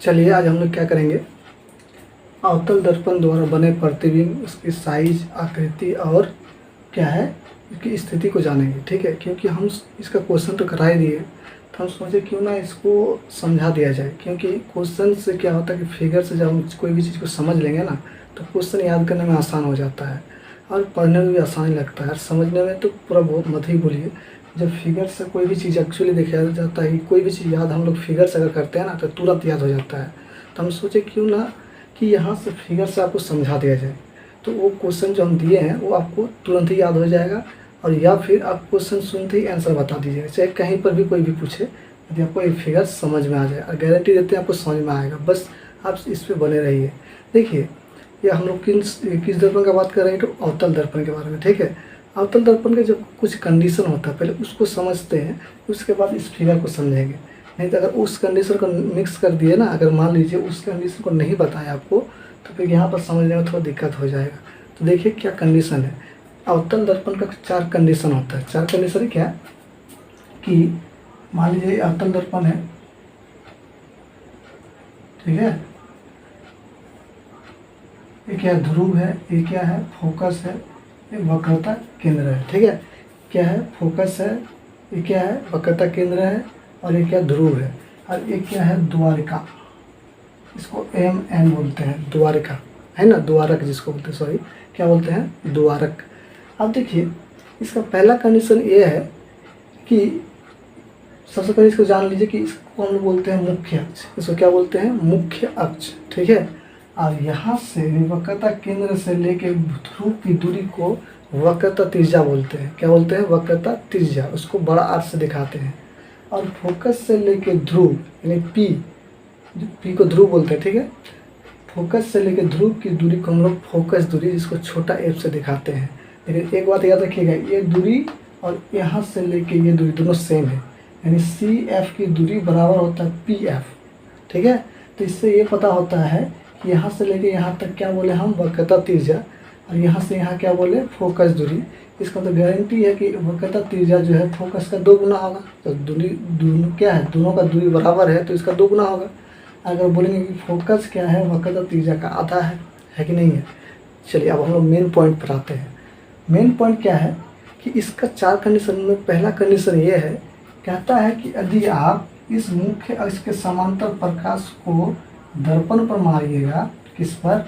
चलिए आज हम लोग क्या करेंगे, अवतल दर्पण द्वारा बने प्रतिबिंब, उसकी साइज, आकृति और क्या है इसकी स्थिति को जानेंगे। ठीक है, क्योंकि हम इसका क्वेश्चन तो करा ही दिए, तो हम सोचे क्यों ना इसको समझा दिया जाए। क्योंकि क्वेश्चन से क्या होता है कि फिगर से जब हम कोई भी चीज़ को समझ लेंगे ना, तो क्वेश्चन याद करने में आसान हो जाता है और पढ़ने में भी आसान लगता है और समझने में तो पूरा बहुत मत ही बोलिए। जब फिगर से कोई भी चीज़ एक्चुअली देखा जाता है कि कोई भी चीज़ याद हम लोग फिगर से अगर करते हैं ना, तो तुरंत याद हो जाता है। तो हम सोचे क्यों ना कि यहाँ से फिगर से आपको समझा दिया जाए, तो वो क्वेश्चन जो हम दिए हैं वो आपको तुरंत ही याद हो जाएगा। और या फिर आप क्वेश्चन सुनते ही आंसर बता दीजिएगा, चाहे कहीं पर भी कोई भी पूछे, यदि आपको ये फिगर समझ में आ जाए, और गारंटी देते हैं आपको समझ में आएगा। बस आप इस पे बने रहिए। देखिए, ये हम लोग किस दर्पण का बात कर रहे हैं, तो अवतल दर्पण के बारे में। ठीक है, अवतल दर्पण का जो कुछ कंडीशन होता है पहले उसको समझते हैं, उसके बाद इस फिगर को समझेंगे। नहीं तो अगर उस कंडीशन को मिक्स कर दिए ना, अगर मान लीजिए उस कंडीशन को नहीं बताया आपको, तो फिर यहाँ पर समझने में थोड़ा दिक्कत हो जाएगा। तो देखिए क्या कंडीशन है। अवतल दर्पण का 4 कंडीशन होता है। 4 कंडीशन क्या कि मान लीजिए अवतल दर्पण है, ठीक है, ये क्या है, ध्रुव है, ये क्या है, फोकस है, ये वक्रता केंद्र है। ठीक है, क्या है, फोकस है, ये क्या है, वक्रता केंद्र है, और ये क्या, ध्रुव है, और ये क्या है, द्वारिका। इसको MN बोलते हैं, द्वारिका है ना, द्वारक जिसको बोलते हैं, सॉरी क्या बोलते हैं, द्वारक। अब देखिए इसका पहला कंडीशन ये है कि सबसे पहले इसको जान लीजिए कि इसको हम लोग बोलते हैं मुख्य अक्ष। इसको क्या बोलते हैं, मुख्य अक्ष। ठीक है, और यहाँ से वक्रता केंद्र से लेके ध्रुव की दूरी को वक्रता त्रिज्या बोलते हैं। क्या बोलते हैं, वक्रता त्रिज्या, उसको बड़ा आर से दिखाते हैं। और फोकस से लेके ध्रुव यानी पी को ध्रुव बोलते हैं। ठीक है, फोकस से लेके ध्रुव की दूरी को हम लोग फोकस दूरी, जिसको छोटा f से दिखाते हैं। लेकिन एक बात याद रखिएगा, ये दूरी और यहाँ से लेके ये दूरी दोनों सेम है, यानी CF की दूरी बराबर होता है PF। ठीक है, तो इससे ये पता होता है कि यहाँ से लेके यहाँ तक क्या बोले हम, वक्रता त्रिज्या, और यहाँ से यहाँ क्या बोले, फोकस दूरी। इसका तो गारंटी है कि वक्रता त्रिज्या जो है फोकस का 2 गुना होगा। तो दूरी दोनों क्या है, दोनों का दूरी बराबर है, तो इसका 2 गुना होगा। अगर बोलेंगे कि फोकस क्या है, वक्रता त्रिज्या का आधा है कि नहीं है। चलिए अब हम लोग मेन पॉइंट पर आते हैं। मेन पॉइंट क्या है कि इसका 4 कंडीशन में पहला कंडीशन ये है, कहता है कि यदि आप इस मुख्य अक्ष के समांतर प्रकाश को दर्पण पर मारिएगा, किस पर,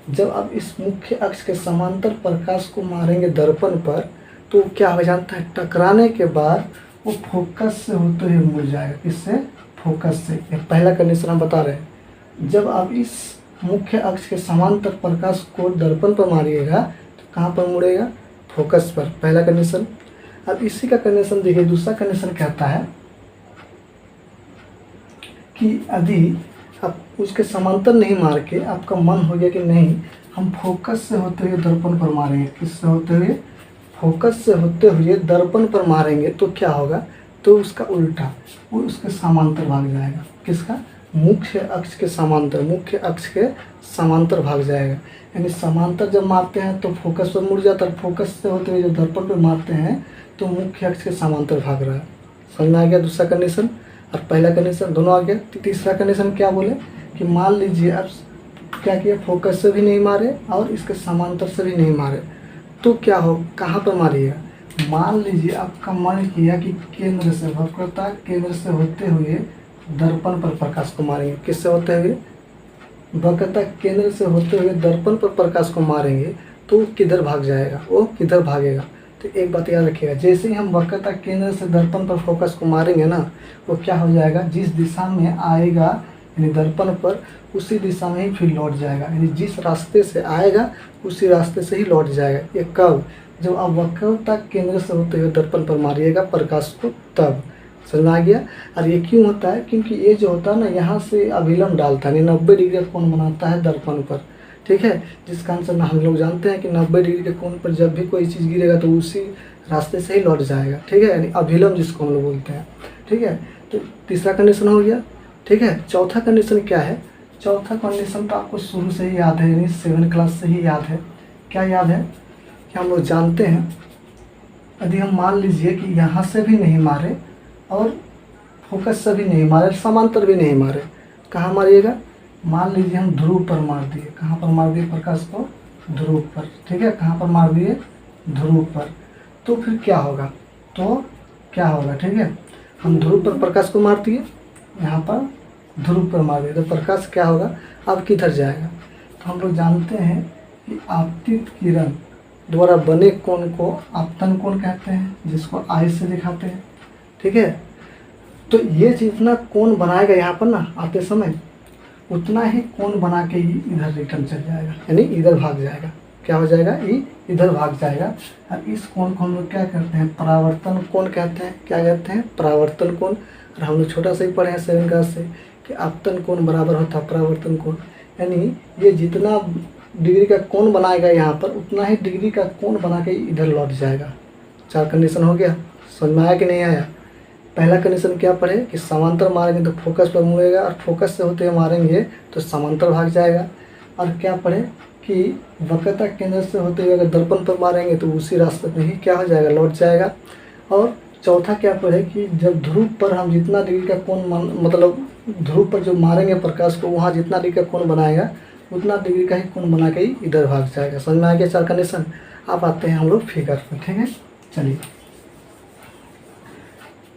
जब आप इस मुख्य अक्ष के समांतर प्रकाश को मारेंगे दर्पण पर, तो क्या हो जाता है, टकराने के बाद वो फोकस से होते हुए मुड़ जाएगा। किससे, फोकस से। ये पहला कंडीशन हम बता रहे हैं। जब आप इस मुख्य अक्ष के समांतर प्रकाश को दर्पण पर मारिएगा तो कहाँ पर मुड़ेगा, फोकस पर, पहला कंडीशन। अब इसी का कंडीशन देखिए, दूसरा कंडीशन कहता है कि यदि आप उसके समांतर नहीं मार के, आपका मन हो गया कि नहीं हम फोकस से होते हुए दर्पण पर मारेंगे, किससे होते हुए, फोकस से होते हुए दर्पण पर मारेंगे, तो क्या होगा, तो उसका उल्टा, वो उसके समांतर भाग जाएगा। किसका, मुख्य अक्ष के समांतर, मुख्य अक्ष के समांतर भाग जाएगा। यानी समांतर जब मारते हैं तो फोकस पर मुड़ जाता है, फोकस से होते हुए जब दर्पण पर मारते हैं तो मुख्य अक्ष के समांतर भाग रहा है। समझ में आ गया दूसरा कंडीशन और पहला कंडीशन दोनों आ गया। तीसरा कंडीशन क्या बोले कि मान लीजिए अब क्या किया, फोकस से भी नहीं मारे और इसके समांतर से भी नहीं मारे, तो क्या हो, कहाँ पर मारिएगा, मान लीजिए आपका मन किया कि केंद्र से, वक्रता केंद्र से होते हुए दर्पण पर प्रकाश को मारेंगे। किससे होते हुए, वक्रता केंद्र से होते हुए दर्पण पर प्रकाश को मारेंगे, तो किधर भाग जाएगा, वो किधर भागेगा। तो एक बात याद रखिएगा, जैसे ही हम वक्रता केंद्र से दर्पण पर फोकस को मारेंगे ना, वो क्या हो जाएगा, जिस दिशा में आएगा यानी दर्पण पर, उसी दिशा में ही फिर लौट जाएगा। यानी जिस रास्ते से आएगा उसी रास्ते से ही लौट जाएगा। ये कब, जब आप वक्रता केंद्र से होते हुए दर्पण पर मारिएगा प्रकाश को, तब। समझ में आ गया। और ये क्यों होता है, क्योंकि ये जो होता है ना, यहाँ से अभिलंब डालता है, 90 डिग्री कोण बनाता है दर्पण पर। ठीक है, जिसका आंसर हम लोग जानते हैं कि 90 डिग्री के कोण पर जब भी कोई चीज़ गिरेगा तो उसी रास्ते से ही लौट जाएगा। ठीक है, यानी अभिलंब जिसको हम लोग बोलते हैं। ठीक है, तो तीसरा कंडीशन हो गया। ठीक है, चौथा कंडीशन क्या है, चौथा कंडीशन तो आपको शुरू से ही याद है, यानी 7 क्लास से ही याद है। क्या याद है कि हम लोग जानते हैं, यदि हम मान लीजिए कि यहाँ से भी नहीं मारे और फोकस से भी नहीं मारे, समांतर भी नहीं मारे, कहाँ मारिएगा, मान लीजिए हम ध्रुव पर मार दिए, कहाँ पर मार दिए प्रकाश को, ध्रुव पर, ठीक है, कहाँ पर मार दिए, ध्रुव पर, तो फिर क्या होगा, तो क्या होगा, ठीक है, हम ध्रुव पर प्रकाश को मार दिए, यहाँ पर ध्रुव पर मार दिए, तो प्रकाश क्या होगा, अब किधर जाएगा, तो हम लोग जानते हैं कि आपतित किरण द्वारा बने कोण को आपतन कोण कहते हैं, जिसको आई से दिखाते हैं, ठीक है। तो ये जितना कोण बनाएगा यहाँ पर ना आते समय, उतना ही कोण बना के ही इधर रिटर्न चल जाएगा, यानी इधर भाग जाएगा, क्या हो जाएगा, ये इधर भाग जाएगा। और इस कोण को हम लोग क्या कहते हैं, परावर्तन कोण कहते हैं, क्या कहते हैं, परावर्तन कोण। और हम लोग छोटा सा ही पढ़े हैं 7 क्लास से कि आपतन कोण बराबर होता है परावर्तन कोण, यानी ये जितना डिग्री का कोण बनाएगा यहाँ पर, उतना ही डिग्री का कोण बना के इधर लौट जाएगा। 4 कंडीशन हो गया, समझ में आया कि नहीं आया। पहला कंडीशन क्या पढ़े कि समांतर मारेंगे तो फोकस पर मुड़ेगा, और फोकस से होते हुए मारेंगे तो समांतर भाग जाएगा। और क्या पढ़े कि वक्रता केंद्र से होते हुए अगर दर्पण पर मारेंगे तो उसी रास्ते में ही क्या हो जाएगा, लौट जाएगा। और चौथा क्या पढ़े कि जब ध्रुव पर हम जितना डिग्री का कोण मतलब ध्रुव पर जो मारेंगे प्रकाश को, वहाँ जितना डिग्री का कोण बनाएगा उतना डिग्री का ही कोण बना के ही इधर भाग जाएगा। समझ में आ गया 4 कंडीशन। अब आते हैं हम लोग फिगर पर, ठीक है। चलिए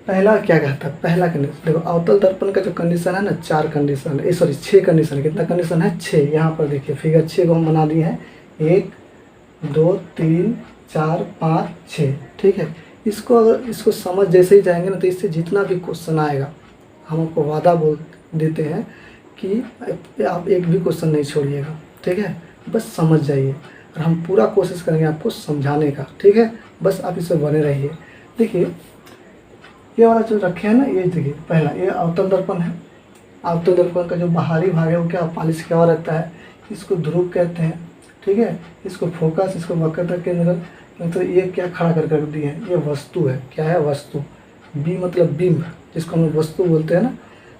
पहला क्या कहता है, पहला कंडीशन देखो, अवतल दर्पण का जो कंडीशन है ना 4 कंडीशन है, सॉरी 6 कंडीशन, कितना कंडीशन है 6। यहाँ पर देखिए फिगर 6 को हम बना दिए हैं, 1 2 3 4 5 6, ठीक है। इसको अगर इसको समझ जैसे ही जाएंगे ना, तो इससे जितना भी क्वेश्चन आएगा हम आपको वादा बोल देते हैं कि आप एक भी क्वेश्चन नहीं छोड़िएगा, ठीक है, बस समझ जाइए। और हम पूरा कोशिश करेंगे आपको समझाने का, ठीक है, बस आप इससे बने रहिए। देखिए ये वाला जो रखे हैं ना, ये देखिए पहला ये अवतल दर्पण है। अवतल दर्पण का जो बाहरी भाग है वो क्या पालिश क्या हुआ रहता है, इसको ध्रुव कहते हैं, ठीक है। इसको फोकस, इसको वक्रता केंद्र, तो ये क्या खड़ा कर दिए हैं, ये वस्तु है, क्या है, वस्तु। बी मतलब बिंब, जिसको हम वस्तु बोलते हैं ना।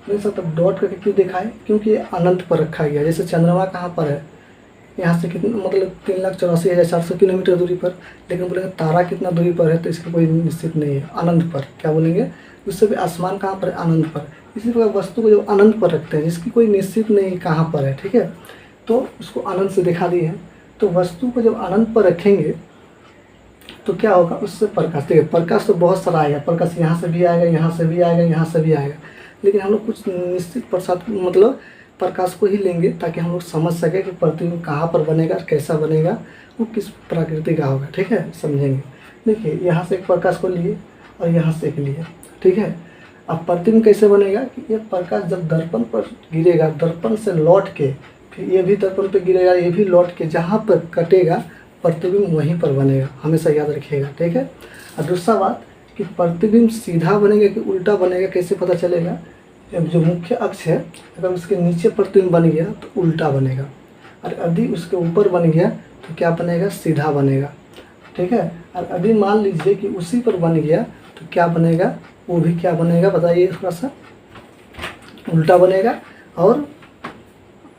मेरे साथ अब डॉट करके क्यों दिखाए, क्योंकि ये अनंत पर रखा गया। जैसे चंद्रमा कहाँ पर है, यहाँ से कितना मतलब 3,84,400 किलोमीटर दूरी पर, लेकिन बोलेंगे तारा कितना दूरी पर है, तो इसका कोई निश्चित नहीं है, अनंत पर। क्या बोलेंगे, उससे भी आसमान कहाँ पर है, अनंत पर। इसी प्रकार वस्तु को जब अनंत पर रखते हैं, जिसकी कोई निश्चित नहीं कहाँ पर है, ठीक है, तो उसको अनंत से दिखा दिए हैं। तो वस्तु को जब अनंत पर रखेंगे तो क्या होगा, उससे प्रकाश, देखिए प्रकाश तो बहुत सारा आएगा, प्रकाश यहाँ से भी आएगा, यहाँ से भी आएगा, यहाँ से भी आएगा, लेकिन हम लोग कुछ निश्चित प्रसाद मतलब प्रकाश को ही लेंगे, ताकि हम लोग समझ सके कि प्रतिबिंब कहाँ पर बनेगा, कैसा बनेगा, वो किस प्रकृति का होगा, ठीक है, समझेंगे। देखिए यहाँ से एक प्रकाश को लिए और यहाँ से एक लिए, ठीक है। अब प्रतिबिंब कैसे बनेगा कि ये प्रकाश जब दर्पण पर गिरेगा, दर्पण से लौट के फिर ये भी दर्पण पर गिरेगा, ये भी लौट के जहाँ पर कटेगा प्रतिबिंब वहीं पर बनेगा, हमेशा याद रखिएगा, ठीक है। और दूसरा बात कि प्रतिबिंब सीधा बनेगा कि उल्टा बनेगा, कैसे पता चलेगा, जो मुख्य अक्ष है अगर उसके नीचे प्रतिबिंब बन गया तो उल्टा बनेगा, और यदि उसके ऊपर बन गया तो क्या बनेगा, सीधा बनेगा, ठीक है। और अभी मान लीजिए कि उसी पर बन गया तो क्या बनेगा, वो भी क्या बनेगा बताइए, थोड़ा सा उल्टा बनेगा, और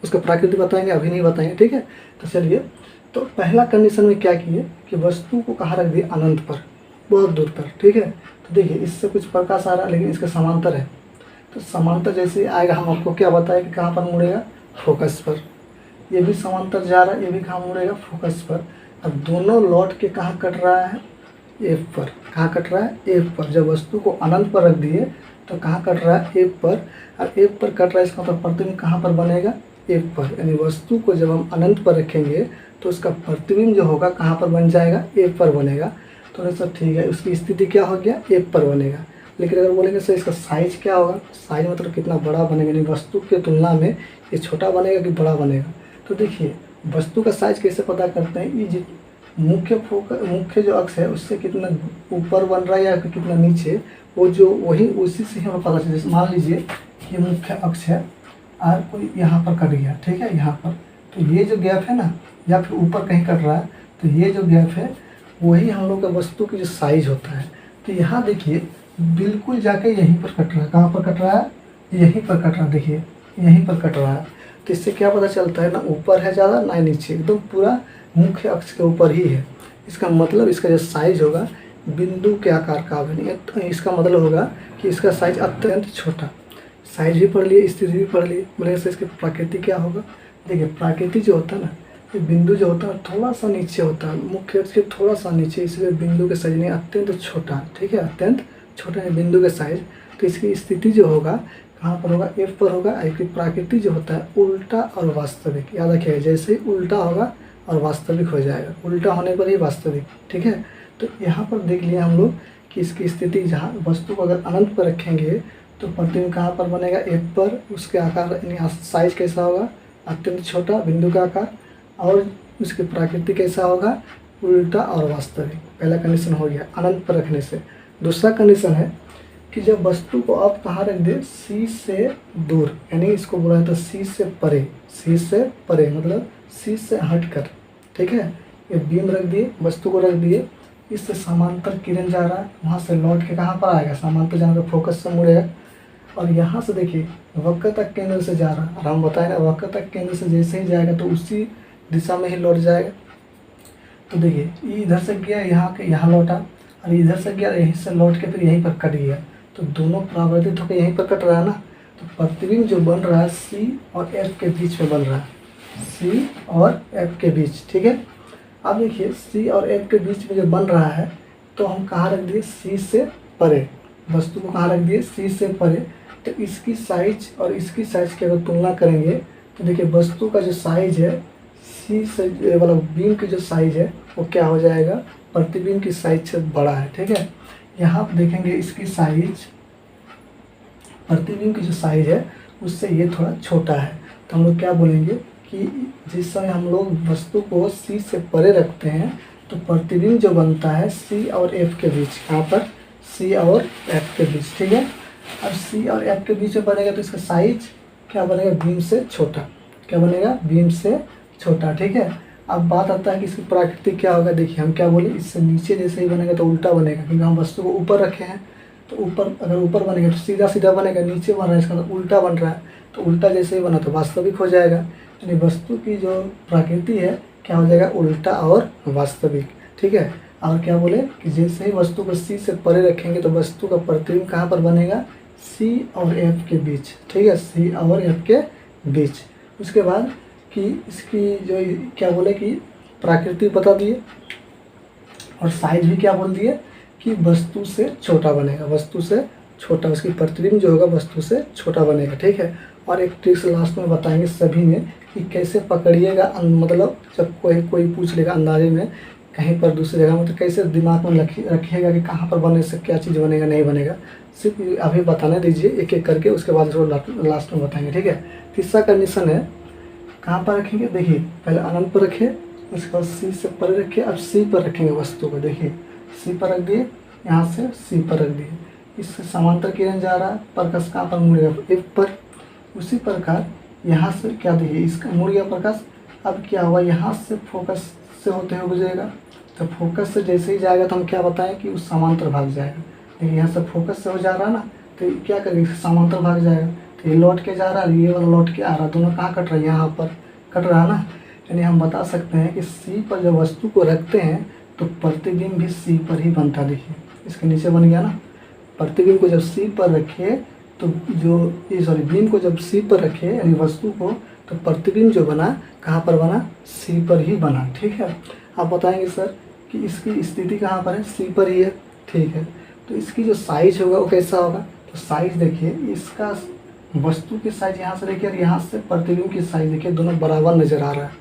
उसका प्रकृति बताएंगे, अभी नहीं बताएंगे, ठीक है। तो चलिए, तो पहला कंडीशन में क्या किए कि वस्तु को कहाँ रख दिए, अनंत पर, बहुत दूर पर, ठीक है। तो देखिए इससे कुछ प्रकाश आ रहा है, लेकिन इसका समांतर है, तो समांतर जैसे ही आएगा हम आपको क्या बताया कि कहाँ पर मुड़ेगा, फोकस पर। ये भी समांतर जा रहा है, ये भी कहाँ मुड़ेगा, फोकस पर। अब दोनों लौट के कहाँ कट रहा है, एफ पर। कहाँ कट रहा है, एफ पर। जब वस्तु को अनंत पर रख दिए तो कहाँ कट रहा है, एफ पर। और एफ पर कट रहा है, इसका मतलब प्रतिबिंब कहाँ पर बनेगा, एफ पर। यानी वस्तु को जब हम अनंत पर रखेंगे तो उसका प्रतिबिंब जो होगा कहाँ पर बन जाएगा, एफ पर बनेगा। तो सर ठीक है, उसकी स्थिति क्या हो गया, एफ पर बनेगा। लेकिन अगर बोलेंगे सर इसका साइज क्या होगा, साइज मतलब कितना बड़ा बनेगा, यानी वस्तु के तुलना में ये छोटा बनेगा कि बड़ा बनेगा। तो देखिए वस्तु का साइज कैसे पता करते हैं, ये मुख्य जो अक्ष है उससे कितना ऊपर बन रहा है या कितना नीचे, वो जो वही उसी से हमें पता चले। जैसे मान लीजिए ये मुख्य अक्ष है और कोई यहाँ पर कट गया, ठीक है, यहाँ पर, तो ये जो गैप है ना, या फिर ऊपर कहीं कट रहा है, तो ये जो गैप है वही हम लोग का वस्तु की जो साइज होता है। तो यहाँ देखिए बिल्कुल जाके यहीं पर कट रहा है, कहाँ पर कट रहा है, यहीं पर कट रहा है, देखिए यहीं पर कट रहा है। तो इससे क्या पता चलता है, ना ऊपर है ज़्यादा ना नीचे, एकदम पूरा मुख्य अक्ष के ऊपर ही है। इसका मतलब इसका जो साइज होगा बिंदु के आकार का भी नहीं है, तो इसका मतलब होगा कि इसका साइज अत्यंत छोटा। साइज भी पढ़ लिए, स्थिति भी पढ़ लिए, बोले से इसकी प्रकृति क्या होगा। देखिए प्रकृति जो होता है ना, ये बिंदु जो होता है थोड़ा सा नीचे होता है, मुख्य अक्ष के थोड़ा सा नीचे, इसलिए बिंदु के साइज नहीं अत्यंत छोटा, ठीक है, अत्यंत छोटा है बिंदु के साइज। तो इसकी स्थिति जो होगा कहाँ पर होगा, एफ पर होगा। इसकी प्रकृति जो होता है उल्टा और वास्तविक, याद रखिएगा, जैसे ही उल्टा होगा और वास्तविक हो जाएगा, उल्टा होने पर ही वास्तविक, ठीक है। तो यहाँ पर देख लिया हम लोग कि इसकी स्थिति जहाँ वस्तु को अगर अनंत पर रखेंगे तो प्रतिबिंब कहाँ पर बनेगा, एफ पर। उसके आकार यानी साइज कैसा होगा, अत्यंत छोटा बिंदु का आकार, और उसकी प्रकृति कैसा होगा, उल्टा और वास्तविक। पहला कंडीशन हो गया अनंत पर रखने से। दूसरा कंडीशन है कि जब वस्तु को आप कहाँ रख दे, सी से दूर, यानी इसको बोला जाता है सी से परे, सी से परे मतलब सी से हट कर, ठीक है। ये बीम रख दिए, वस्तु को रख दिए, इससे समांतर किरण जा रहा है, वहाँ से लौट के कहाँ पर आएगा, समांतर जाने पर फोकस से मुड़ेगा, और यहाँ से देखिए वक्र तक केंद्र से जा रहा है, और हम बताए ना वक्र तक केंद्र से जैसे ही जाएगा तो उसी दिशा में ही लौट जाएगा। तो देखिए ये इधर से गया यहाँ के यहाँ लौटा, और इधर से गया यहीं से लौट के फिर यहीं पर कट गया, तो दोनों परावर्तित होकर यहीं पर कट रहा है ना। तो प्रतिबिंब जो बन रहा है सी और एफ के बीच में बन रहा है, सी और एफ के बीच, ठीक है। अब देखिए सी और एफ के बीच में जो बन रहा है तो हम कहाँ रख दिए, सी से परे, वस्तु को कहाँ रख दिए, सी से परे। तो इसकी साइज और इसकी साइज की अगर तुलना करेंगे तो देखिए वस्तु का जो साइज है, सी से मतलब बीम की जो साइज है वो क्या हो जाएगा, प्रतिबिंब की साइज से बड़ा है, ठीक है। यहाँ आप देखेंगे इसकी साइज, प्रतिबिंब की जो साइज है उससे ये थोड़ा छोटा है। तो हम लोग क्या बोलेंगे कि जिस समय हम लोग वस्तु को सी से परे रखते हैं तो प्रतिबिंब जो बनता है सी और एफ के बीच, कहाँ पर, सी और एफ के बीच, ठीक है। अब सी और एफ के बीच में बनेगा तो इसका साइज क्या बनेगा, बीम से छोटा, क्या बनेगा, बीम से छोटा, ठीक है। अब बात आता है कि इसकी प्रकृति क्या होगा। देखिए हम क्या बोले, इससे नीचे जैसे ही बनेगा तो उल्टा बनेगा, क्योंकि हम वस्तु को ऊपर रखे हैं, तो ऊपर अगर ऊपर बनेगा तो सीधा सीधा बनेगा, नीचे बन रहा है इसका मतलब उल्टा बन रहा है, तो उल्टा जैसे ही बना तो वास्तविक हो जाएगा। यानी वस्तु की जो प्रकृति है क्या हो जाएगा, उल्टा और वास्तविक, ठीक है। और क्या बोले कि जैसे ही वस्तु को सी से परे रखेंगे तो वस्तु का प्रतिबिंब कहाँ पर बनेगा, सी और एफ के बीच, ठीक है, सी और एफ के बीच। उसके बाद कि इसकी जो क्या बोले कि प्रकृति बता दिए, और साइज भी क्या बोल दिए कि वस्तु से छोटा बनेगा, वस्तु से छोटा, उसकी प्रतिबिंब जो होगा वस्तु से छोटा बनेगा, ठीक है। और एक ट्रिक्स लास्ट में बताएंगे सभी में कि कैसे पकड़िएगा, मतलब जब कोई पूछ लेगा अंदाजे में कहीं पर दूसरी जगह में, तो कैसे दिमाग में रखिएगा कि कहाँ पर बनने से क्या चीज़ बनेगा नहीं बनेगा। सिर्फ अभी बताने दीजिए एक एक करके, उसके बाद उसको लास्ट में बताएंगे, ठीक है। तीसरा कंडीशन है कहाँ पर रखेंगे, देखिए पहले अनंत पर रखे, उसके बाद सी से परे रखे, अब सी पर रखेंगे वस्तु को, देखिए सी पर रख दिए, यहाँ से सी पर रख दिए, इससे समांतर किरण जा रहा है, प्रकाश कहाँ पर मुड़ेगा, एफ पर। उसी प्रकार यहाँ से क्या देखिए इसका मुड़ गया प्रकाश, अब क्या हुआ, यहाँ से फोकस से होते हुए गुजरेगा, तो फोकस से जैसे ही जाएगा तो हम क्या बताएं कि उस समांतर भाग जाएगा। देखिए यहाँ से फोकस से हो जा रहा है ना, तो क्या करेगा, समांतर भाग जाएगा, तो ये लौट के जा रहा है, ये वाला लौट के आ रहा है, दोनों कहाँ कट रहा है, यहाँ पर कट रहा है ना। यानी हम बता सकते हैं कि सी पर जब वस्तु को रखते हैं तो प्रतिबिंब भी सी पर ही बनता। देखिए इसके नीचे बन गया ना, प्रतिबिंब को जब सी पर रखे तो बीम को जब सी पर रखे यानी वस्तु को, तो प्रतिबिंब जो बना कहाँ पर बना, सी पर ही बना, ठीक है। आप बताएंगे सर कि इसकी स्थिति कहाँ पर है, सी पर ही है, ठीक है। तो इसकी जो साइज होगा वो कैसा होगा, तो साइज देखिए इसका वस्तु की साइज यहाँ से देखिए और यहाँ से प्रतिबिंब की साइज देखिए, दोनों बराबर नज़र आ रहा है,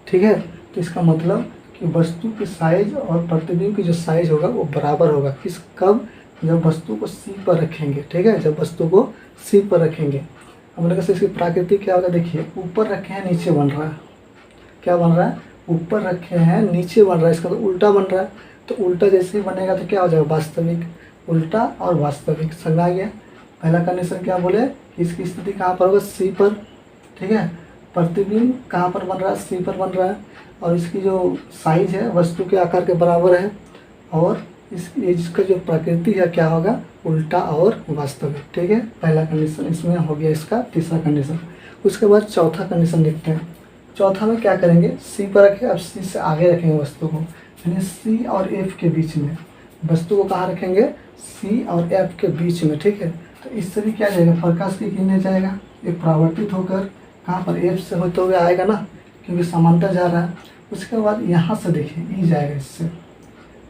ठीक है। तो इसका मतलब कि वस्तु की साइज और प्रतिबिंब की जो साइज होगा वो बराबर होगा, किस कब, जब वस्तु को सी पर रखेंगे, ठीक है, जब वस्तु को सी पर रखेंगे। हमने कहा इसकी प्रकृति क्या होगा, देखिए ऊपर रखे हैं नीचे बन रहा है, क्या बन रहा है, ऊपर रखे हैं नीचे बन रहा है, इसका तो उल्टा बन रहा है, तो उल्टा जैसे ही बनेगा तो क्या हो जाएगा, वास्तविक, उल्टा और वास्तविक, समझ आ गया। पहला कंडीशन क्या बोले, इसकी स्थिति कहाँ पर होगा, सी पर, ठीक है। प्रतिबिंब कहाँ पर बन रहा है, सी पर बन रहा है, और इसकी जो साइज है वस्तु के आकार के बराबर है, और इसका जो प्रकृति है क्या होगा, उल्टा और वास्तविक, ठीक है। पहला कंडीशन इसमें हो गया, इसका तीसरा कंडीशन। उसके बाद चौथा कंडीशन देखते हैं। चौथा में क्या करेंगे, सी पर रखें, अब सी से आगे रखेंगे वस्तु को, यानी सी और एफ के बीच में, वस्तु को कहाँ रखेंगे, सी और एफ के बीच में, ठीक है। तो इससे भी क्या जाएगा, प्रकाश की किरणें जाएगा, ये परावर्तित होकर कहाँ पर एफ से होते हुए आएगा ना, क्योंकि समांतर जा रहा है। उसके बाद यहाँ से देखिए ई जाएगा इससे,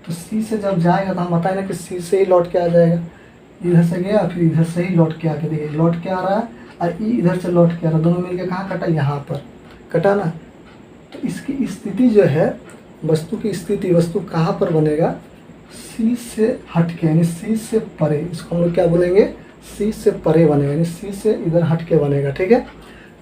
तो सी से जब जाएगा तो हम बताए ना कि सी से ही लौट के आ जाएगा, इधर से गया फिर इधर से ही लौट के आके देखिए लौट के आ रहा है, और ई इधर से लौट के आ रहा है, दोनों मिलके कहाँ कटा, यहाँ पर कटा ना। तो इसकी स्थिति जो है, वस्तु की स्थिति, वस्तु कहाँ पर बनेगा, सी से हट के, यानी सी से परे, इसको हम लोग क्या बोलेंगे, सी से परे बनेगा, यानी सी से इधर हट के बनेगा। ठीक है,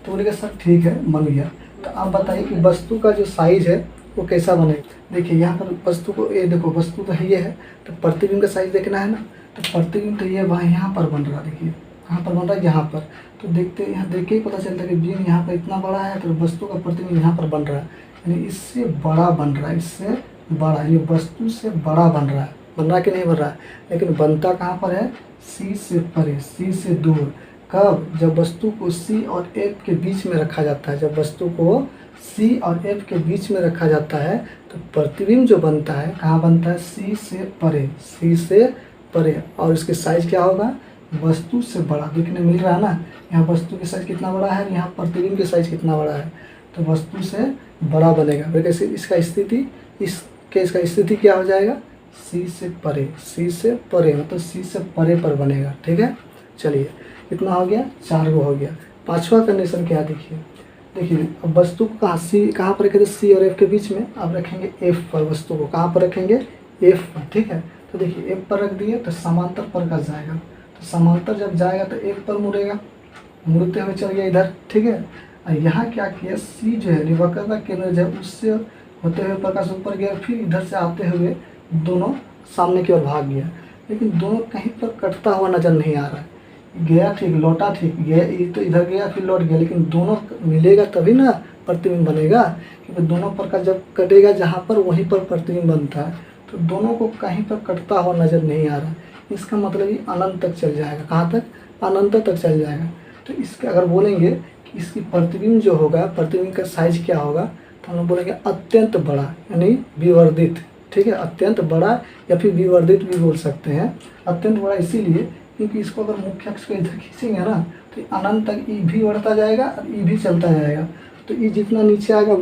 तो बोलेगा सर ठीक है बन गया। तो आप बताइए कि वस्तु का जो साइज है वो कैसा बनेगा। देखिए यहाँ पर वस्तु को, ये देखो वस्तु तो ये है, तो प्रतिबिंब का साइज देखना है ना, तो प्रतिबिंब तो ये वहाँ यहाँ पर बन रहा है, देखिए कहाँ पर बन रहा है, यहाँ पर। तो देखते यहाँ देख के ही पता चलता है कि बिंब यहाँ पर इतना बड़ा है, तो वस्तु का प्रतिबिंब यहाँ पर बन रहा है, यानी इससे बड़ा बन रहा है, इससे बड़ा, यानी वस्तु से बड़ा बन रहा है। बन रहा है कि नहीं बन रहा है, लेकिन बनता कहाँ पर है, सी से परे, सी से दूर। कब, जब वस्तु को सी और एफ के बीच में रखा जाता है, जब वस्तु को सी और एफ के बीच में रखा जाता है तो प्रतिबिंब जो बनता है कहाँ बनता है, सी से परे, सी से परे। और इसकी साइज क्या होगा, वस्तु से बड़ा। देखने मिल रहा है ना, यहाँ वस्तु की साइज कितना बड़ा है, यहाँ प्रतिबिंब की साइज कितना बड़ा है, तो वस्तु से बड़ा बनेगा। फिर कैसे इसका स्थिति, इसका स्थिति क्या हो जाएगा, सी से परे, सी से परे, मतलब सी से परे पर बनेगा। ठीक है, चलिए कितना हो गया, 4 गो हो गया। 5वां कंडीशन क्या, देखिए अब वस्तु को कहाँ पर रखेंगे, सी और एफ के बीच में। अब रखेंगे एफ पर, वस्तु को कहाँ पर रखेंगे, एफ पर। ठीक है, तो देखिए एफ पर रख दिए तो समांतर प्रकाश जाएगा, तो समांतर जब जाएगा तो एफ पर मुड़ेगा, मुड़ते हुए चल गया इधर। ठीक है, और यहाँ क्या किया, सी जो है वक्रता केंद्र जब उससे होते हुए प्रकाश ऊपर गया, फिर इधर से आते हुए दोनों सामने की ओर भाग गया, लेकिन दोनों कहीं पर कटता हुआ नजर नहीं आ रहा है। गया ठीक, लौटा ठीक, गया तो इधर गया फिर लौट गया, लेकिन दोनों मिलेगा तभी ना प्रतिबिंब बनेगा, क्योंकि दोनों प्रकाश जब कटेगा जहाँ पर वहीं पर प्रतिबिंब बनता है। तो दोनों को कहीं पर कटता हुआ नजर नहीं आ रहा, इसका मतलब ये अनंत तक चल जाएगा। कहाँ तक, अनंत तक चल जाएगा। तो इसके अगर बोलेंगे कि इसकी प्रतिबिंब जो होगा, प्रतिबिंब का साइज क्या होगा, तो हम लोग बोलेंगे अत्यंत बड़ा, यानी विवर्धित। ठीक है, अत्यंत बड़ा या फिर विवर्धित भी बोल सकते हैं। अत्यंत बड़ा इसीलिए क्योंकि इसको अगर मुख्य अक्ष को इधर खींचेंगे ना तो अनंत तक ई भी बढ़ता जाएगा और ई भी चलता जाएगा। तो ई जितना नीचे आएगा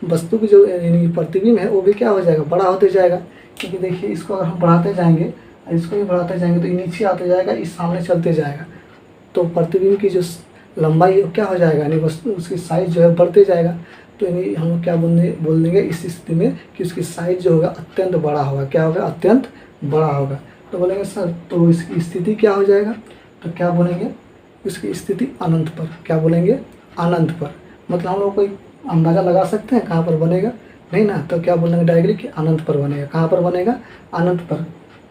वस्तु की जो यानी प्रतिबिंब है वो भी क्या हो जाएगा, बड़ा होते जाएगा। क्योंकि देखिए इसको अगर हम बढ़ाते जाएंगे और इसको भी बढ़ाते जाएंगे तो ये नीचे आते जाएगा, इस सामने चलते जाएगा, तो प्रतिबिंब की जो लंबाई क्या हो जाएगा, यानी वस्तु उसकी साइज जो है बढ़ते जाएगा। तो यानी हम लोग क्या बोल देंगे इस स्थिति में कि उसकी साइज जो होगा अत्यंत बड़ा होगा। क्या होगा, अत्यंत बड़ा होगा। तो बोलेंगे सर तो इसकी स्थिति क्या हो जाएगा, तो क्या बोलेंगे, इसकी स्थिति अनंत पर। क्या बोलेंगे, अनंत पर। मतलब हम लोग कोई अंदाज़ा लगा सकते हैं कहाँ पर बनेगा, नहीं ना, तो क्या बोलेंगे डायरेक्टली कि अनंत पर बनेगा। कहाँ पर बनेगा, अनंत पर।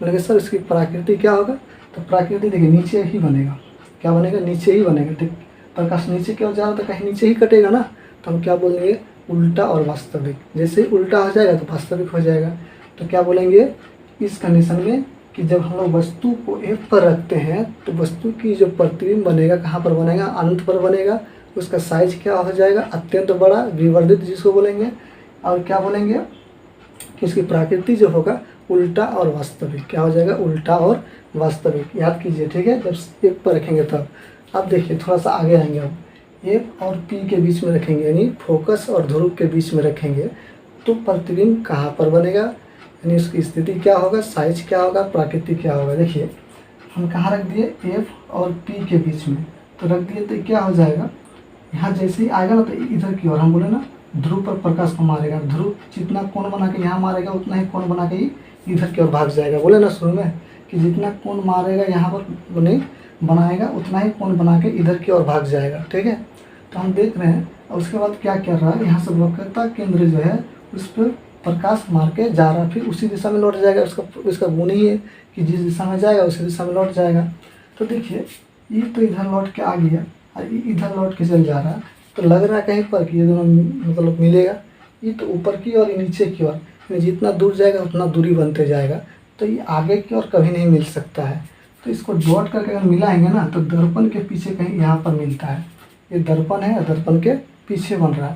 बोलेंगे सर इसकी प्रकृति क्या होगा, तो प्रकृति देखिए नीचे ही बनेगा। क्या बनेगा, नीचे ही बनेगा। ठीक, प्रकाश नीचे की ओर जा रहा तो कहीं नीचे ही कटेगा ना, तो हम क्या बोलेंगे, उल्टा और वास्तविक। जैसे ही उल्टा हो जाएगा तो वास्तविक हो जाएगा। तो क्या बोलेंगे इस कंडीशन में कि जब हम लोग वस्तु को एफ पर रखते हैं तो वस्तु की जो प्रतिबिंब बनेगा कहाँ पर बनेगा, अनंत पर बनेगा। उसका साइज क्या हो जाएगा, अत्यंत बड़ा, विवर्धित जिसको बोलेंगे। और क्या बोलेंगे कि इसकी प्रकृति जो होगा उल्टा और वास्तविक। क्या हो जाएगा, उल्टा और वास्तविक। याद कीजिए, ठीक है, जब एफ पर रखेंगे तब। अब देखिए थोड़ा सा आगे आएंगे, अब एफ और पी के बीच में रखेंगे, यानी फोकस और ध्रुव के बीच में रखेंगे, तो प्रतिबिंब कहाँ पर बनेगा, यानी उसकी स्थिति क्या होगा, साइज क्या होगा, प्रकृति क्या होगा। देखिए हम कहाँ रख दिए, एफ और पी के बीच में, तो रख दिए तो क्या हो जाएगा, यहाँ जैसे ही आएगा ना तो इधर की ओर हम बोले ना ध्रुव पर प्रकाश को मारेगा। ध्रुव जितना कोण बना के यहाँ मारेगा उतना ही कोण बना के ही इधर की ओर भाग जाएगा। बोले ना शुरू में कि जितना कोण मारेगा यहाँ पर नहीं बनाएगा उतना ही कोण बना के इधर की ओर भाग जाएगा। ठीक है, तो हम देख रहे हैं। और उसके बाद क्या कर रहा है, यहाँ से वक्रता केंद्र जो है उस पर प्रकाश मार के जा रहा है, फिर उसी दिशा में लौट जाएगा। उसका गुण ही है कि जिस दिशा में जाएगा उसी दिशा में लौट जाएगा। तो देखिए ये तो इधर लौट के आ गया और ये इधर लौट के चल जा रहा है, तो लग रहा है कहीं पर कि ये दोनों मतलब मिलेगा। ये तो ऊपर की और ये नीचे की ओर, जितना दूर जाएगा उतना दूरी बनते जाएगा, तो ये आगे की ओर कभी नहीं मिल सकता है। तो इसको डॉट करके अगर मिलाएंगे ना तो दर्पण के पीछे कहीं यहाँ पर मिलता है। ये दर्पण है, दर्पण के पीछे बन रहा है।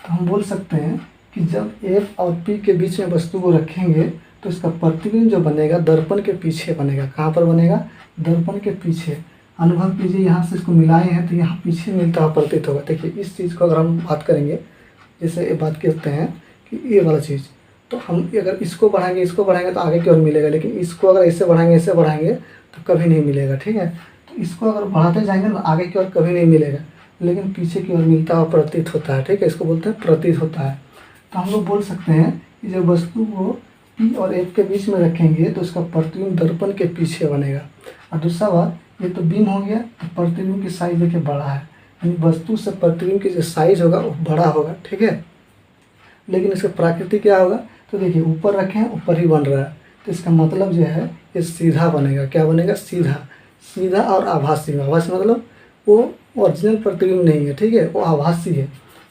तो हम बोल सकते हैं कि जब एफ और पी के बीच में वस्तु को रखेंगे तो इसका प्रतिबिंब जो बनेगा दर्पण के पीछे बनेगा। कहाँ पर बनेगा, दर्पण के पीछे। अनुभव कीजिए, यहाँ से इसको मिलाए हैं तो यहाँ पीछे मिलता हुआ प्रतीत होगा। देखिए इस चीज़ को अगर हम बात करेंगे, जैसे ये बात करते हैं कि ये वाला चीज़, तो हम अगर इसको बढ़ाएंगे तो आगे की ओर मिलेगा, लेकिन इसको अगर ऐसे बढ़ाएंगे तो कभी नहीं मिलेगा। ठीक है, तो इसको अगर बढ़ाते जाएंगे तो आगे की ओर कभी नहीं मिलेगा, लेकिन पीछे की ओर मिलता हुआ प्रतीत होता है। ठीक है, इसको बोलते हैं प्रतीत होता है। तो हम लोग बोल सकते हैं कि जब वस्तु को पी और एफ के बीच में रखेंगे तो उसका प्रतिबिंब दर्पण के पीछे बनेगा। और दूसरा बात, ये तो बीम हो गया, तो प्रतिबिंब की साइज देखिए बड़ा है, यानी वस्तु से प्रतिबिंब की जो साइज होगा वो बड़ा होगा। ठीक है, लेकिन इसका प्राकृतिक क्या होगा, तो देखिए ऊपर रखे हैं ऊपर ही बन रहा है, तो इसका मतलब जो है ये सीधा बनेगा। क्या बनेगा, सीधा और आभासी। आभासी मतलब वो ओरिजिनल प्रतिबिंब नहीं है। ठीक है, वो आभासी है।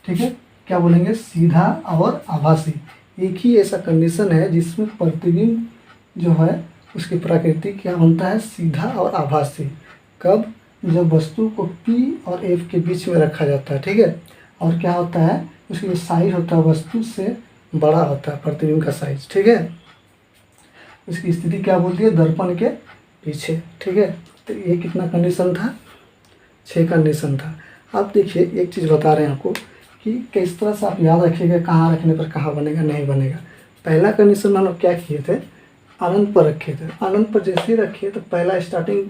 ठीक है, क्या बोलेंगे, सीधा और आभासी। एक ही ऐसा कंडीशन है जिसमें प्रतिबिंब जो है उसकी प्रकृति क्या बनता है, सीधा और आभासी। कब, जब वस्तु को P और F के बीच में रखा जाता है। ठीक है, और क्या होता है, उसकी जो साइज होता है वस्तु से बड़ा होता है प्रतिबिंब का साइज। ठीक है, इसकी स्थिति क्या बोलती है, दर्पण के पीछे। ठीक है, तो ये कितना कंडीशन था, 6 कंडीशन था। अब देखिए एक चीज़ बता रहे हैं आपको कि किस तरह से आप याद रखिएगा, कहाँ रखने पर कहाँ बनेगा नहीं बनेगा। पहला कंडीशन में हम लोग क्या किए थे, अनंत पर रखे थे। अनंत पर जैसे ही रखे तो पहला स्टार्टिंग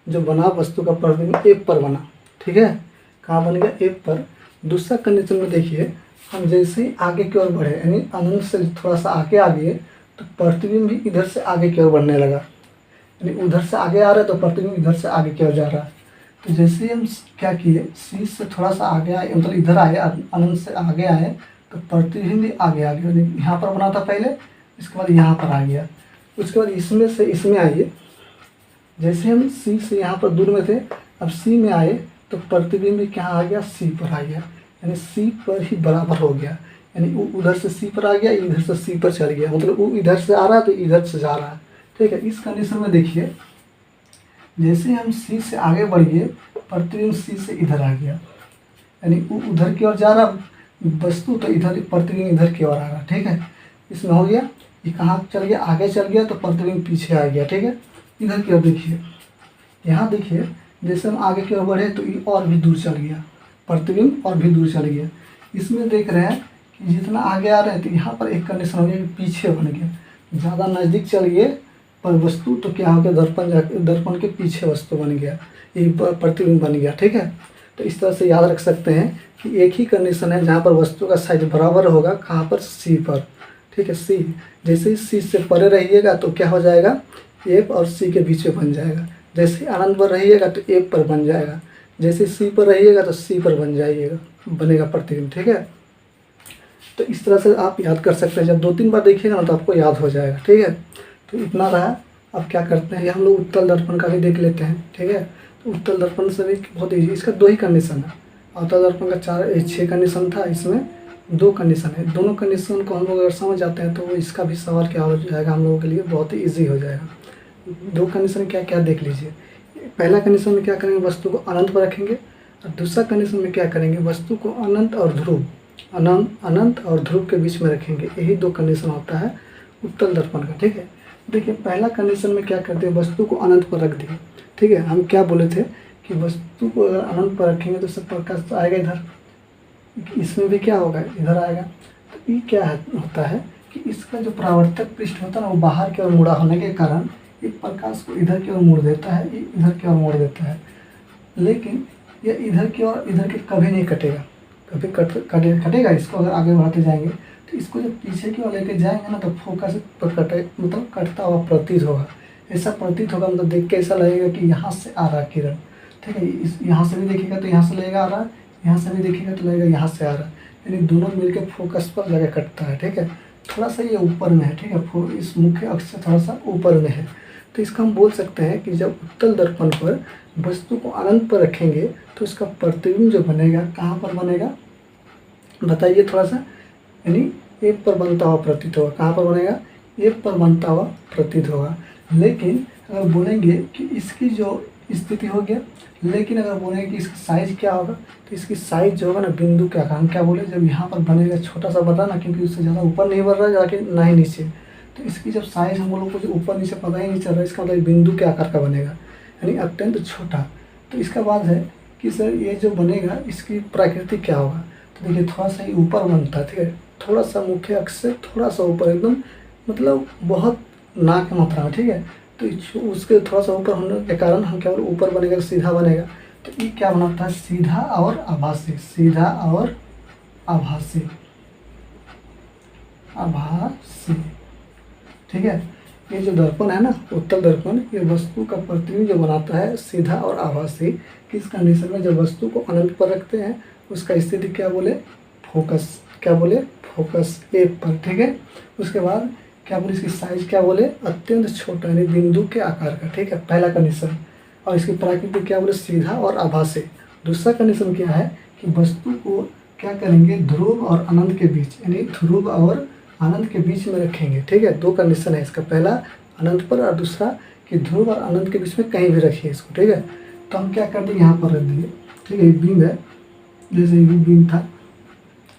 जो बना वस्तु का प्रतिबिंब एक पर बना। ठीक है, कहाँ बन गया, एक पर। दूसरा कंडीशन में देखिए, हम जैसे ही आगे की ओर बढ़े, यानी अनंत से थोड़ा सा आगे आ गए, तो प्रतिबिंब भी इधर से आगे की ओर बढ़ने लगा। यानी उधर से आगे आ रहा है तो प्रतिबिंब इधर से आगे की ओर जा रहा है। तो जैसे ही हम क्या किए, सी से थोड़ा सा आगे आए, मतलब इधर आए, अनंत से आगे आए, तो प्रतिबिंब भी आगे आ गया। यहाँ पर बना था पहले, इसके बाद यहाँ पर आ गया। उसके बाद इसमें से इसमें आइए, जैसे हम सी से यहाँ पर दूर में थे, अब सी में आए तो प्रतिबिंब भी क्या आ गया, सी पर आ गया, यानी सी पर ही बराबर हो गया। यानी वो उधर से सी पर आ गया, इधर से सी पर चल गया, मतलब वो इधर से आ रहा है तो इधर से जा रहा है। ठीक है, इस कंडीशन में देखिए जैसे हम सी से आगे बढ़िए, प्रतिबिंब सी से इधर आ गया, यानी वो उधर की ओर जा रहा वस्तु, तो इधर प्रतिबिंब इधर की ओर आ रहा। ठीक है, इसमें हो गया, ये कहाँ चल गया, आगे चल गया, तो प्रतिबिंब पीछे आ गया। ठीक है, इधर की ओर देखिए, यहाँ देखिए जैसे हम आगे की ओर बढ़े तो ये और भी दूर चल गया, प्रतिबिंब और भी दूर चल गया। इसमें देख रहे हैं कि जितना आगे आ रहे हैं तो यहाँ पर एक कंडीशन हो गया कि पीछे बन गया, ज़्यादा नज़दीक चल गए पर वस्तु तो क्या हो गया, दर्पण के पीछे वस्तु बन गया, ये प्रतिबिंब बन गया। ठीक है, तो इस तरह से याद रख सकते हैं कि एक ही कंडीशन है जहाँ पर वस्तु का साइज बराबर होगा, कहाँ पर, सी पर। ठीक है, सी, जैसे ही सी से परे रहिएगा तो क्या हो जाएगा, एफ और सी के बीच में बन जाएगा। जैसे ही अनंत पर रहिएगा तो एफ पर बन जाएगा, जैसे सी पर रहिएगा तो सी पर बनेगा प्रतिबिंब। ठीक है, तो इस तरह से आप याद कर सकते हैं। जब 2-3 बार देखिएगा ना तो आपको याद हो जाएगा। ठीक है, तो इतना रहा। अब क्या करते हैं, हम लोग उत्तल दर्पण का भी देख लेते हैं। ठीक है, तो उत्तल दर्पण से भी बहुत ईजी, इसका 2 ही कंडीशन है। अवतल दर्पण का 6 कंडीशन था, इसमें 2 कंडीशन है। दोनों कंडीशन को हम लोग अगर समझ जाते हैं तो इसका भी सवाल क्या हो जाएगा, हम लोगों के लिए बहुत ही ईजी हो जाएगा। 2 कंडीशन क्या क्या देख लीजिए। पहला कंडीशन में क्या करेंगे, वस्तु को अनंत पर रखेंगे, और दूसरा कंडीशन में क्या करेंगे, वस्तु को अनंत और ध्रुव के बीच में रखेंगे। यही 2 कंडीशन होता है उत्तल दर्पण का। ठीक है, देखिए पहला कंडीशन में क्या करते हैं, वस्तु को अनंत पर रख दिए। ठीक है, हम क्या बोले थे कि वस्तु को अगर अनंत पर रखेंगे तो सब प्रकाश आएगा इधर, इसमें भी क्या होगा, इधर आएगा। तो ये क्या होता है कि इसका जो परावर्तक पृष्ठ होता है ना, वो बाहर की ओर मुड़ा होने के कारण ये प्रकाश को इधर की ओर मोड़ देता है, ये इधर की ओर मोड़ देता है। लेकिन ये इधर की ओर इधर के कभी नहीं कटेगा, कभी कटेगा। इसको अगर आगे बढ़ाते जाएंगे तो इसको जब पीछे की ओर लेके जाएंगे ना तो फोकस पर मतलब कटता हुआ प्रतीत होगा। ऐसा प्रतीत होगा, मतलब देख के ऐसा लगेगा कि यहाँ से आ रहा किरण। ठीक है, इस यहाँ से भी देखिएगा तो यहाँ से लगेगा आ रहा है, यहाँ से भी देखिएगा तो लगेगा यहाँ से आ रहा है, यानी दोनों मिलकर फोकस पर जगह कटता है। ठीक है, थोड़ा सा ये ऊपर में है। ठीक है, इस मुख्य अक्ष से थोड़ा सा ऊपर में है। तो इसका हम बोल सकते हैं कि जब उत्तल दर्पण पर वस्तु को अनंत पर रखेंगे तो इसका प्रतिबिंब जो बनेगा कहाँ पर बनेगा, बताइए थोड़ा सा, यानी एक पर बनता हुआ प्रतीत होगा। कहाँ पर बनेगा, एक पर बनता हुआ प्रतीत होगा। लेकिन अगर बोलेंगे कि इसकी जो स्थिति हो गया, लेकिन अगर बोलेंगे कि इसकी साइज क्या होगा, तो इसकी साइज जो होगा ना, बिंदु क्या हम क्या बोले, जब यहाँ पर बनेगा छोटा सा बना ना, क्योंकि उससे ज़्यादा ऊपर नहीं बढ़ रहा है जाके ना ही नीचे, तो इसकी जब साइज हम लोग को जो ऊपर नीचे पता ही नहीं चल रहा है, इसका मतलब बिंदु के आकार का बनेगा, यानी अत्यंत छोटा। तो इसका बाद है कि सर ये जो बनेगा इसकी प्राकृतिक क्या होगा। तो देखिए थोड़ा सा ही ऊपर बनता है, ठीक है, थोड़ा सा मुख्य अक्ष से थोड़ा सा ऊपर, एकदम मतलब बहुत ना की मात्रा में, ठीक है। तो उसके थोड़ा सा ऊपर होने के कारण हम क्या बोले, ऊपर बनेगा, सीधा बनेगा। तो ये क्या बनाता है, सीधा और आभासी, सीधा और आभासी, आभासी, ठीक है। ये जो दर्पण है ना, उत्तल दर्पण, ये वस्तु का प्रतिबिंब जो बनाता है सीधा और आभासी, किस कंडीशन में, जब वस्तु को अनंत पर रखते हैं उसका स्थिति क्या बोले, फोकस, क्या बोले, फोकस एक पर, ठीक है। उसके बाद क्या बोले, इसकी साइज क्या बोले, अत्यंत छोटा, यानी बिंदु के आकार का, ठीक है, पहला कंडीशन। और इसकी प्राकृतिक क्या बोले, सीधा और आभासी। दूसरा कंडीशन क्या है कि वस्तु को क्या करेंगे, ध्रुव और अनंत के बीच, यानी ध्रुव और अनंत के बीच में रखेंगे, ठीक है। दो कंडीशन है इसका, पहला अनंत पर और दूसरा कि ध्रुव और अनंत के बीच में कहीं भी रखिए इसको, ठीक है। तो हम क्या कर देंगे, यहाँ पर रख देंगे, ठीक है। ये बीम है, जैसे ये बीम था,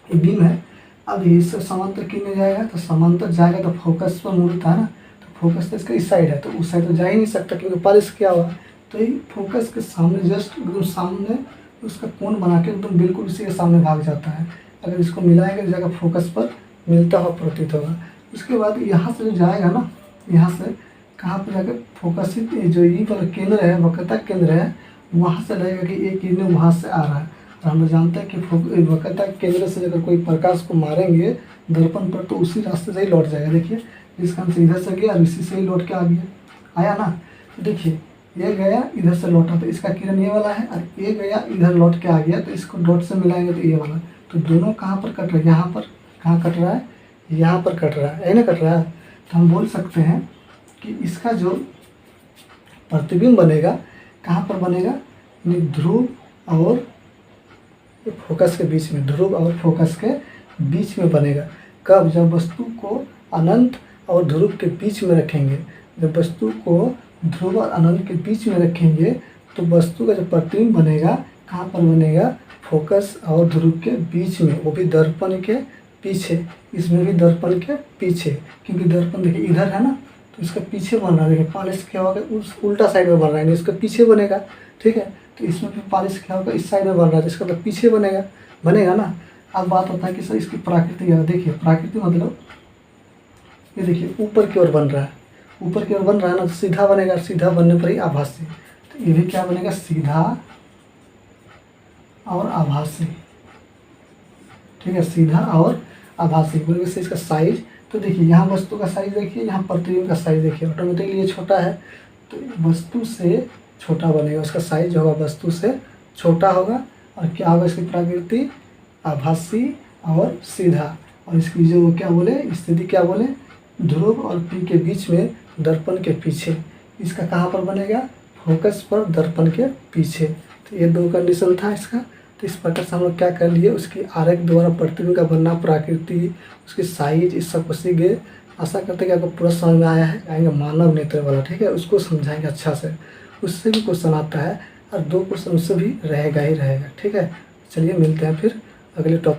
ये बीम है। अब ये इससे समांतर कितने जाएगा, तो समांतर जाएगा तो फोकस पर मुड़ता है ना, तो फोकस तो इसका इस साइड है, तो उस साइड तो जा ही नहीं सकता क्योंकि पालिश क्या हुआ। तो ये फोकस के सामने, जस्ट एकदम सामने उसका कोण बना के एकदम बिल्कुल उसी के सामने भाग जाता है। अगर इसको मिलाएंगे तो जगह फोकस पर मिलता हुआ प्रतीत होगा। उसके बाद यहाँ से जो जाएगा ना, यहाँ से कहाँ पर जाकर फोकसित जो ये वाला केंद्र है, वक्रता केंद्र है, वहाँ से लगेगा कि एक किरण वहाँ से आ रहा है। और हम लोग जानते हैं कि वक्रता केंद्र से अगर कोई प्रकाश को मारेंगे दर्पण पर तो उसी रास्ते से ही लौट जाएगा। देखिए इस कान से इधर से गया और इसी से ही लौट के आ गया, आया ना। तो देखिए ये गया इधर से लौटा, तो इसका किरण ये वाला है, और ये गया इधर लौट के आ गया, तो इसको डॉट से मिलाएंगे तो ये वाला। तो दोनों कहाँ पर कट रहे हैं, यहाँ पर, कहाँ कट रहा है, यहाँ पर कट रहा है ना, कट रहा है। तो हम बोल सकते हैं कि इसका जो प्रतिबिंब बनेगा कहाँ पर बनेगा, यानी ध्रुव और फोकस के बीच में, ध्रुव और फोकस के बीच में बनेगा। कब, जब वस्तु को अनंत और ध्रुव के बीच में रखेंगे। जब वस्तु को ध्रुव और अनंत के बीच में रखेंगे तो वस्तु का जो प्रतिबिंब बनेगा कहाँ पर बनेगा, फोकस और ध्रुव के बीच में, वो भी दर्पण के पीछे, इसमें भी दर्पण के पीछे, क्योंकि दर्पण देखिए इधर है ना, तो इसका पीछे बन रहा है। देखिए पालिश क्या होगा, उस उल्टा साइड में बन रहा है, इसका पीछे बनेगा, ठीक है। तो इसमें भी पालिश क्या होगा, इस साइड में बन रहा है, तो इसका मतलब पीछे बनेगा, बनेगा ना। अब बात होता है कि सर इसकी प्राकृति क्या है। देखिए प्राकृति मतलब ये देखिए ऊपर की ओर बन रहा है, ऊपर की ओर बन रहा है ना, तो सीधा बनेगा, सीधा बनने पर ही आभासी। तो ये भी क्या बनेगा, सीधा और आभासी, ठीक है, सीधा और आभासी। बोलेंगे से इसका साइज, तो देखिए यहाँ वस्तु का साइज देखिए, यहाँ प्रतिबिंब का साइज देखिए, ऑटोमेटिकली ये छोटा है, तो वस्तु से छोटा बनेगा, उसका साइज जो होगा वस्तु से छोटा होगा। और क्या होगा, इसकी प्रकृति आभासी और सीधा। और इसकी जो क्या बोले, स्थिति क्या बोले, ध्रुव और पी के बीच में, दर्पण के पीछे। इसका कहाँ पर बनेगा, फोकस पर, दर्पण के पीछे। तो ये दो कंडीशन था इसका। तो इस प्रकार से हम लोग क्या कर लिए, उसकी आरेख द्वारा प्रतिबिंब का बनना, प्रकृति, उसकी साइज, इस सब को सीख गए। आशा करते हैं कि आपको पूरा समझ में आया है। आएंगे मानव नेत्र वाला, ठीक है, उसको समझाएंगे अच्छा से, उससे भी क्वेश्चन आता है, और 2 क्वेश्चन उससे भी रहेगा ही रहेगा, ठीक है। चलिए मिलते हैं फिर अगले टॉपिक।